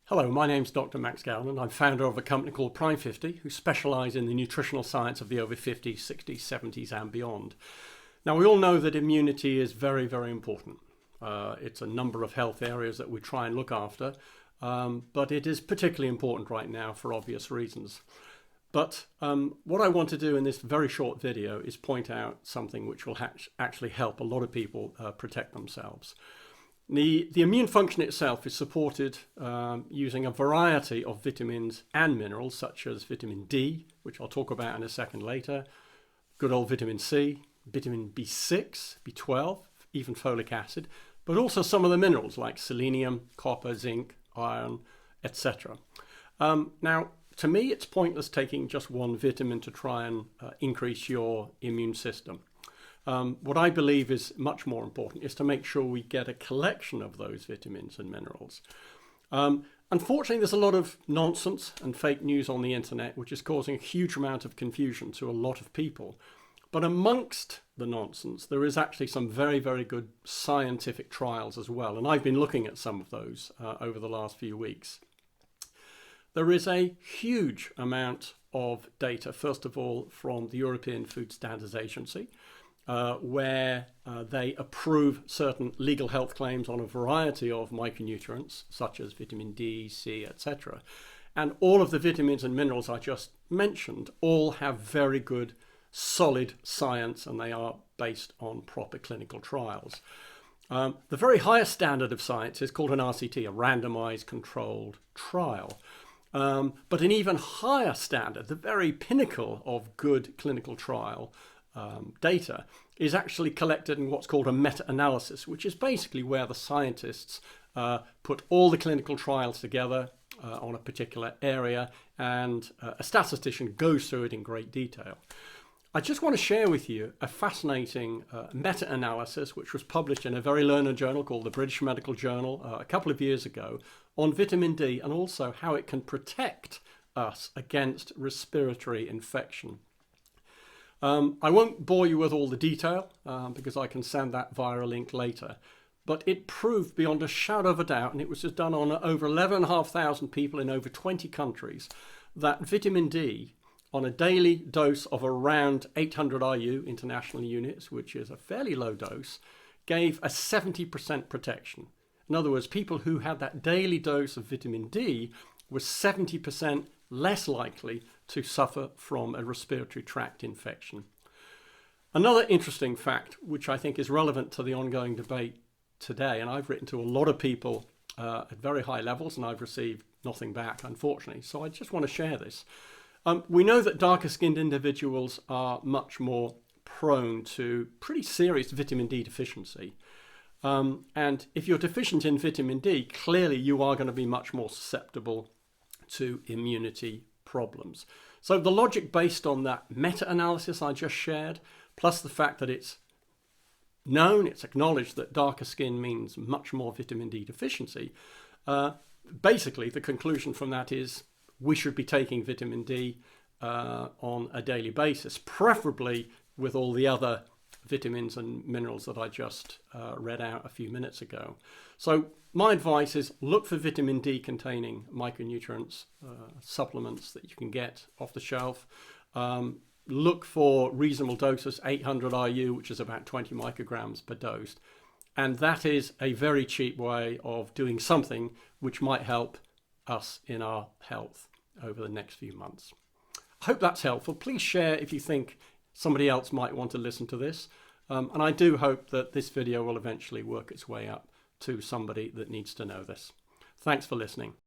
Hello, my name's Dr. Max Gowland. I'm founder of a company called Prime 50 who specialise in the nutritional science of the over 50s, 60s, 70s and beyond. Now we all know that immunity is very, very important. It's a number of health areas that we try and look after, but it is particularly important right now for obvious reasons. But what I want to do in this very short video is point out something which will actually help a lot of people protect themselves. The immune function itself is supported using a variety of vitamins and minerals, such as vitamin D, which I'll talk about in a second later, good old vitamin C, vitamin B6, B12, even folic acid, but also some of the minerals like selenium, copper, zinc, iron, etc. Now, to me, it's pointless taking just one vitamin to try and increase your immune system. What I believe is much more important is to make sure we get a collection of those vitamins and minerals. Unfortunately, there's a lot of nonsense and fake news on the internet, which is causing a huge amount of confusion to a lot of people. But amongst the nonsense, there is actually some very, very good scientific trials as well. And I've been looking at some of those over the last few weeks. There is a huge amount of data, first of all, from the European Food Standards Agency, where they approve certain legal health claims on a variety of micronutrients, such as vitamin D, C, etc. And all of the vitamins and minerals I just mentioned all have very good, solid science, and they are based on proper clinical trials. The very highest standard of science is called an RCT, a randomized controlled trial. But an even higher standard, the very pinnacle of good clinical trial data, is actually collected in what's called a meta-analysis, which is basically where the scientists put all the clinical trials together on a particular area, and a statistician goes through it in great detail. I just want to share with you a fascinating meta-analysis which was published in a very learned journal called the British Medical Journal a couple of years ago on vitamin D, and also how it can protect us against respiratory infection. I won't bore you with all the detail because I can send that via a link later, but it proved beyond a shadow of a doubt, and it was just done on over 11,500 people in over 20 countries, that vitamin D on a daily dose of around 800 IU, international units, which is a fairly low dose, gave a 70% protection. In other words, people who had that daily dose of vitamin D were 70% less likely to suffer from a respiratory tract infection. Another interesting fact, which I think is relevant to the ongoing debate today, and I've written to a lot of people at very high levels, and I've received nothing back, unfortunately, so I just want to share this. We know that darker skinned individuals are much more prone to pretty serious vitamin D deficiency. And if you're deficient in vitamin D, clearly you are going to be much more susceptible to immunity problems. So the logic based on that meta-analysis I just shared, plus the fact that it's known, it's acknowledged that darker skin means much more vitamin D deficiency, basically the conclusion from that is we should be taking vitamin D on a daily basis, preferably with all the other vitamins and minerals that I just read out a few minutes ago. So my advice is look for vitamin D containing micronutrients, supplements that you can get off the shelf. Look for reasonable doses, 800 IU, which is about 20 micrograms per dose. And that is a very cheap way of doing something which might help us in our health over the next few months. I hope that's helpful. Please share if you think somebody else might want to listen to this. And I do hope that this video will eventually work its way up to somebody that needs to know this. Thanks for listening.